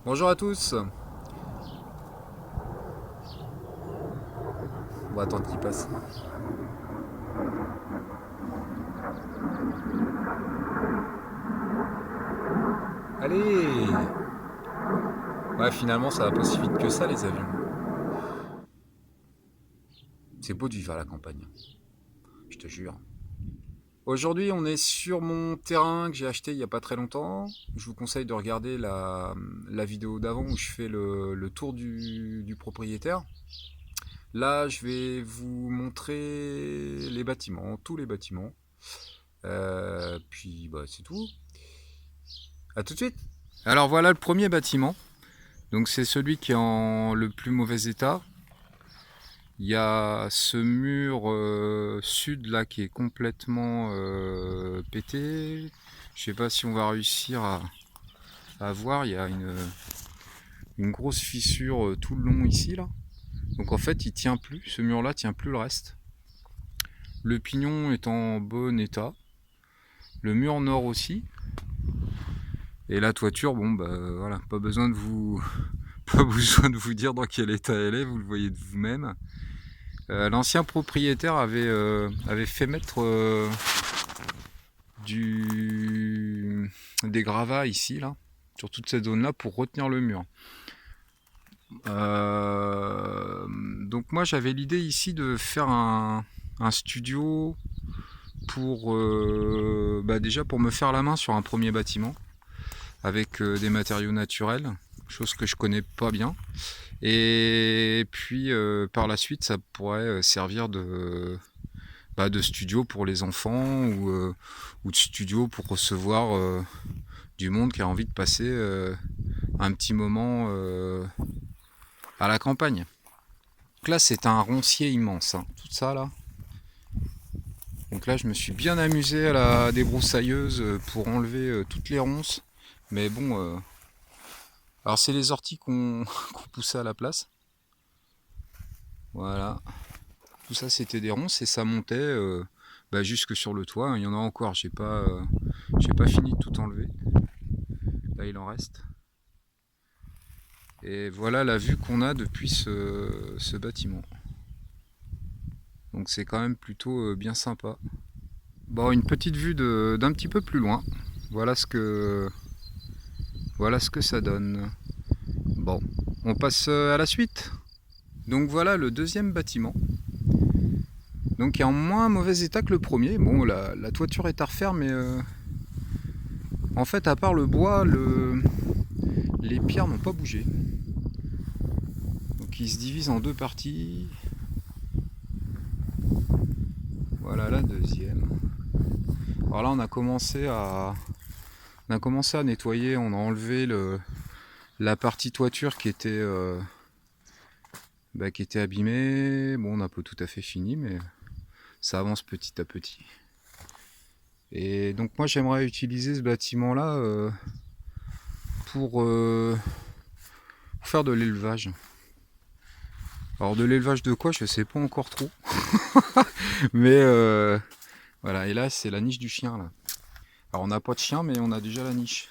Bonjour à tous. On va attendre qu'il passe. Allez. Ouais, finalement, ça va pas si vite que ça, les avions. C'est beau de vivre à la campagne, je te jure. Aujourd'hui, on est sur mon terrain que j'ai acheté il y a pas très longtemps. Je vous conseille de regarder la vidéo d'avant où je fais le tour du propriétaire. Là, je vais vous montrer les bâtiments, tous les bâtiments. Puis, bah, c'est tout. À tout de suite. Alors voilà le premier bâtiment. Donc c'est celui qui est en le plus mauvais état. Il y a ce mur sud là qui est complètement pété. Je sais pas si on va réussir à voir. Il y a une grosse fissure tout le long ici là. Donc en fait il tient plus, ce mur là tient plus le reste. Le pignon est en bon état. Le mur nord aussi. Et la toiture, bon bah voilà, pas besoin de vous pas besoin de vous dire dans quel état elle est, vous le voyez de vous-même. L'ancien propriétaire avait fait mettre des gravats ici, là, sur toute cette zone-là, pour retenir le mur. Donc moi j'avais l'idée ici de faire un studio pour déjà pour me faire la main sur un premier bâtiment avec des matériaux naturels, chose que je connais pas bien. Et puis par la suite ça pourrait servir de studio pour les enfants ou de studio pour recevoir du monde qui a envie de passer un petit moment à la campagne. Donc là c'est un roncier immense, hein, tout ça là. Donc là je me suis bien amusé à la débroussailleuse pour enlever toutes les ronces. Mais bon, alors c'est les orties qu'on poussait à la place. Voilà, tout ça c'était des ronces et ça montait jusque sur le toit. Il y en a encore, j'ai pas fini de tout enlever. Là il en reste. Et voilà la vue qu'on a depuis ce bâtiment. Donc c'est quand même plutôt bien sympa. Bon, une petite vue d'un petit peu plus loin. Voilà voilà ce que ça donne. Bon, on passe à la suite. Donc voilà le deuxième bâtiment. Donc qui est en moins mauvais état que le premier. Bon, la toiture est à refaire, mais en fait, à part le bois, les pierres n'ont pas bougé. Donc il se divise en deux parties. Voilà la deuxième. Alors là, on a commencé à nettoyer, on a enlevé la partie toiture qui était abîmée. Bon, on n'a pas tout à fait fini, mais ça avance petit à petit. Et donc moi, j'aimerais utiliser ce bâtiment-là pour faire de l'élevage. Alors de l'élevage de quoi, je sais pas encore trop. Mais voilà, et là, c'est la niche du chien, là. Alors on n'a pas de chien, mais on a déjà la niche.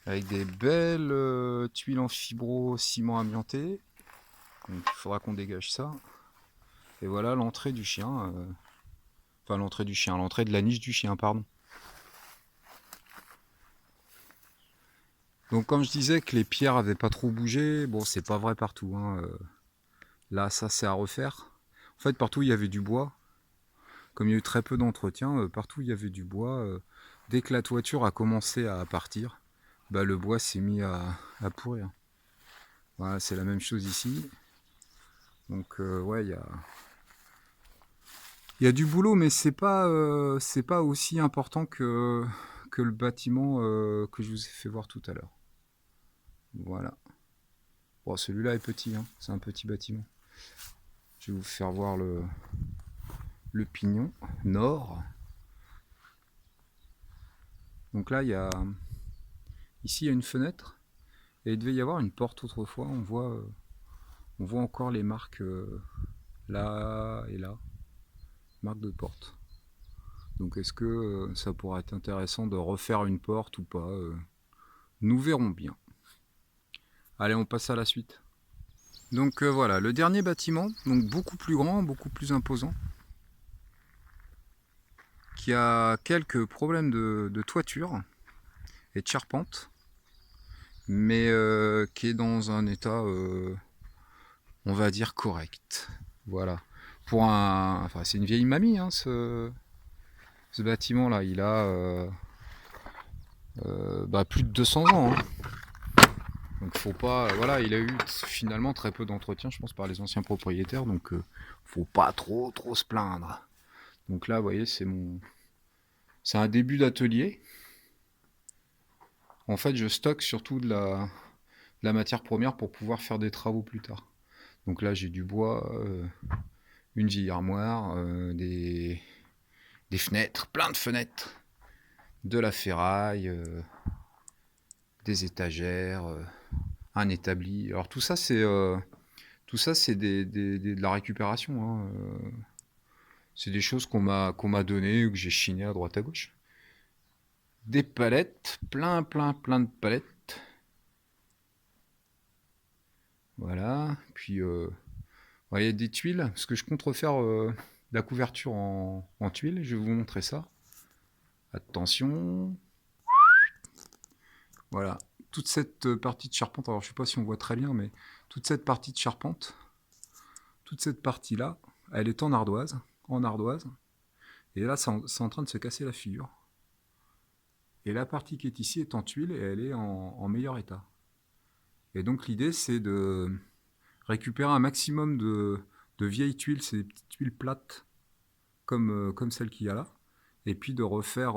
Avec des belles tuiles en fibro ciment amianté. Donc il faudra qu'on dégage ça. Et voilà l'entrée du chien. Enfin l'entrée du chien, l'entrée de la niche du chien, pardon. Donc comme je disais que les pierres avaient pas trop bougé, bon c'est pas vrai partout, hein. Là ça c'est à refaire. En fait partout il y avait du bois. Comme il y a eu très peu d'entretien, partout il y avait du bois. Dès que la toiture a commencé à partir, bah, le bois s'est mis à pourrir. Voilà, c'est la même chose ici. Donc ouais, il y a du boulot, mais c'est pas aussi important que le bâtiment que je vous ai fait voir tout à l'heure. Voilà. Bon, celui-là est petit, hein, c'est un petit bâtiment. Je vais vous faire voir le pignon nord. Donc là, ici il y a une fenêtre et il devait y avoir une porte autrefois. On voit encore les marques là et là, marques de porte. Donc est-ce que ça pourrait être intéressant de refaire une porte ou pas Nous verrons bien. Allez, on passe à la suite. Donc voilà, le dernier bâtiment, donc beaucoup plus grand, beaucoup plus imposant, qui a quelques problèmes de toiture et de charpente, mais qui est dans un état, on va dire, correct. Voilà. Enfin, c'est une vieille mamie, hein, ce bâtiment-là. Il a plus de 200 ans. Hein. Donc faut pas, voilà, il a eu finalement très peu d'entretien, je pense, par les anciens propriétaires. Donc faut pas trop se plaindre. Donc là, vous voyez, c'est un début d'atelier. En fait, je stocke surtout de la matière première pour pouvoir faire des travaux plus tard. Donc là, j'ai du bois, une vieille armoire, des fenêtres, plein de fenêtres, de la ferraille, des étagères, un établi. Alors tout ça, c'est de la récupération. Hein. C'est des choses qu'on m'a données ou que j'ai chinées à droite à gauche. Des palettes, plein de palettes. Voilà. Puis, vous voyez, des tuiles, parce que je compte refaire la couverture en tuiles. Je vais vous montrer ça. Attention. Voilà. Toute cette partie de charpente, alors je ne sais pas si on voit très bien, mais toute cette partie de charpente, toute cette partie-là, elle est en ardoise. Et là, c'est en train de se casser la figure. Et la partie qui est ici est en tuile et elle est en meilleur état. Et donc l'idée, c'est de récupérer un maximum de vieilles tuiles, c'est des petites tuiles plates, comme celle qu'il y a là, et puis de refaire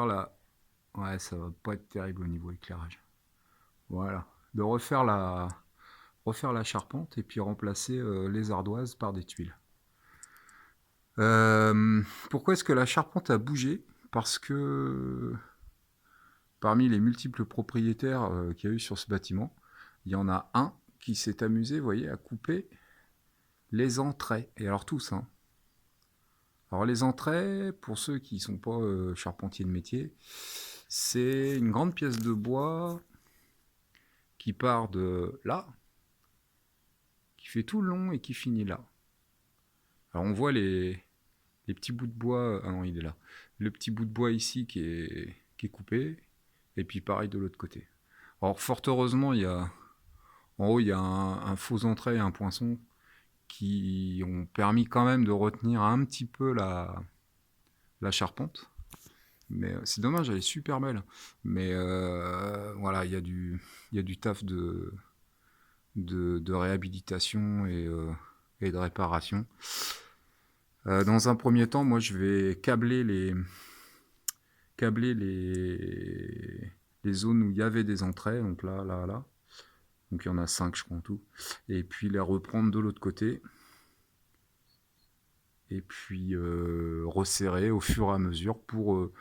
la... Ouais, ça va pas être terrible au niveau éclairage. Voilà. De refaire la charpente et puis remplacer les ardoises par des tuiles. Pourquoi est-ce que la charpente a bougé? Parce que parmi les multiples propriétaires qu'il y a eu sur ce bâtiment, il y en a un qui s'est amusé, vous voyez, à couper les entraits. Et alors tous, hein. Alors les entraits, pour ceux qui ne sont pas charpentiers de métier, c'est une grande pièce de bois qui part de là, qui fait tout le long et qui finit là. Alors on voit les petits bouts de bois, ah non il est là, le petit bout de bois ici qui est coupé, et puis pareil de l'autre côté. Alors fort heureusement, en haut il y a un faux entrait et un poinçon qui ont permis quand même de retenir un petit peu la charpente. Mais c'est dommage, elle est super belle. Mais voilà, il y a du taf de réhabilitation et de réparation. Dans un premier temps, moi je vais câbler les zones où il y avait des entraits, donc là. Donc il y en a 5 je crois en tout. Et puis les reprendre de l'autre côté. Et puis resserrer au fur et à mesure pour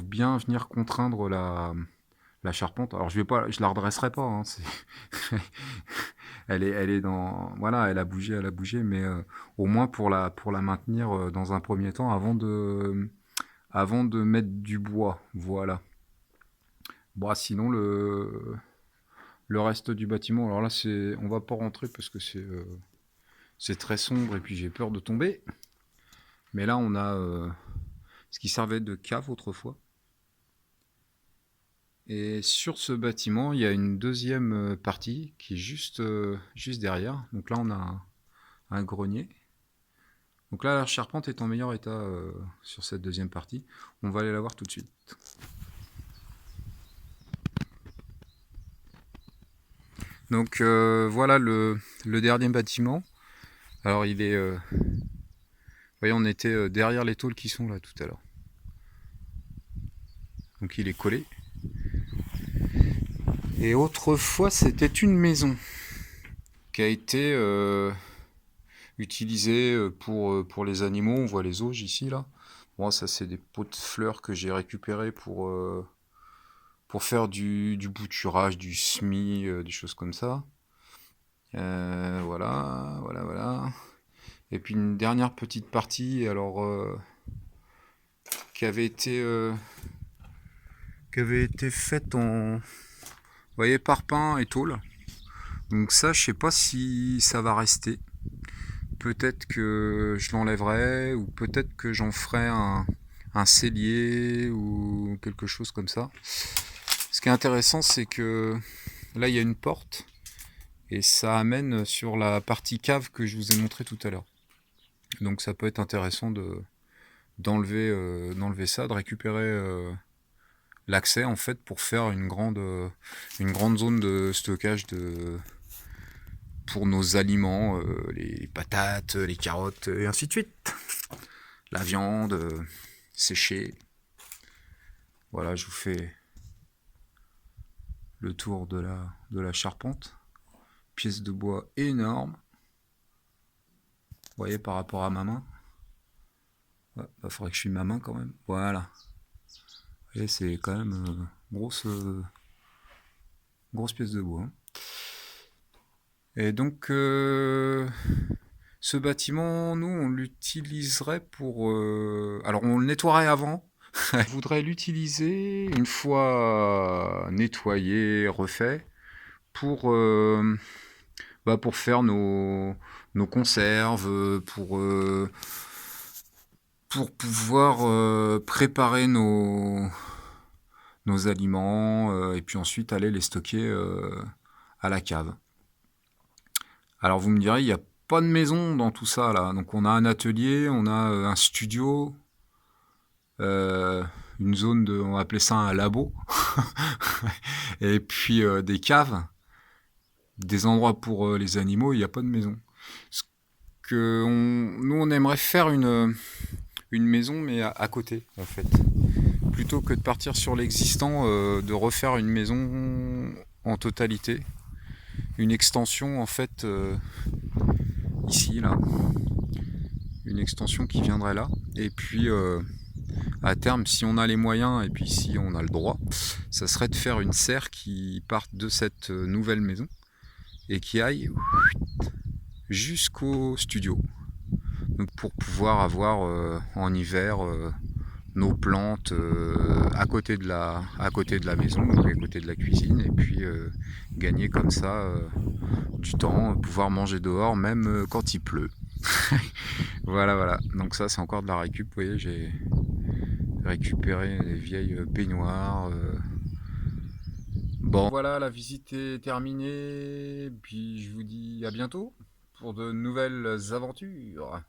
bien venir contraindre la charpente. Alors je la redresserai pas, hein, elle est voilà, elle a bougé, mais au moins pour la maintenir dans un premier temps avant de mettre du bois, voilà. Bon, sinon le reste du bâtiment, alors là on va pas rentrer parce que c'est très sombre et puis j'ai peur de tomber. Mais là on a ce qui servait de cave autrefois. Et sur ce bâtiment, il y a une deuxième partie qui est juste derrière. Donc là, on a un grenier. Donc là, la charpente est en meilleur état sur cette deuxième partie. On va aller la voir tout de suite. Donc voilà le dernier bâtiment. Alors il est... vous voyez, on était derrière les tôles qui sont là tout à l'heure. Donc il est collé. Et autrefois, c'était une maison qui a été utilisée pour les animaux. On voit les auges ici, là. Bon, ça, c'est des pots de fleurs que j'ai récupérés pour faire du bouturage, du semis, des choses comme ça. Voilà. Et puis une dernière petite partie, alors qui avait été faite voyez, parpaing et tôle. Donc ça, je sais pas si ça va rester. Peut-être que je l'enlèverai, ou peut-être que j'en ferai un cellier ou quelque chose comme ça. Ce qui est intéressant, c'est que là, il y a une porte et ça amène sur la partie cave que je vous ai montré tout à l'heure. Donc ça peut être intéressant d'enlever ça, de récupérer l'accès en fait pour faire une grande zone de stockage pour nos aliments, les patates, les carottes et ainsi de suite. La viande séchée. Voilà, je vous fais le tour de la charpente. Pièce de bois énorme. Vous voyez par rapport à ma main. Ouais, bah, faudrait que je filme ma main quand même. Voilà. Et c'est quand même grosse pièce de bois. Et donc ce bâtiment, nous on l'utiliserait pour... alors on le nettoierait avant. On voudrait l'utiliser une fois nettoyé, refait, pour faire nos conserves, pour pouvoir préparer nos aliments et puis ensuite aller les stocker à la cave. Alors vous me direz, il n'y a pas de maison dans tout ça là. Donc on a un atelier, on a un studio, une zone on va appeler ça un labo, et puis des caves, des endroits pour les animaux. Il n'y a pas de maison. Nous on aimerait faire une maison mais à côté en fait. Plutôt que de partir sur l'existant, de refaire une maison en totalité. Une extension en fait ici là. Une extension qui viendrait là. Et puis à terme, si on a les moyens et puis si on a le droit, ça serait de faire une serre qui parte de cette nouvelle maison et qui aille jusqu'au studio. Donc pour pouvoir avoir en hiver nos plantes à côté de la maison, donc à côté de la cuisine, et puis gagner comme ça du temps, pouvoir manger dehors même quand il pleut. Voilà. Donc ça c'est encore de la récup. Vous voyez, j'ai récupéré des vieilles baignoires. Bon, voilà, la visite est terminée. Puis je vous dis à bientôt pour de nouvelles aventures.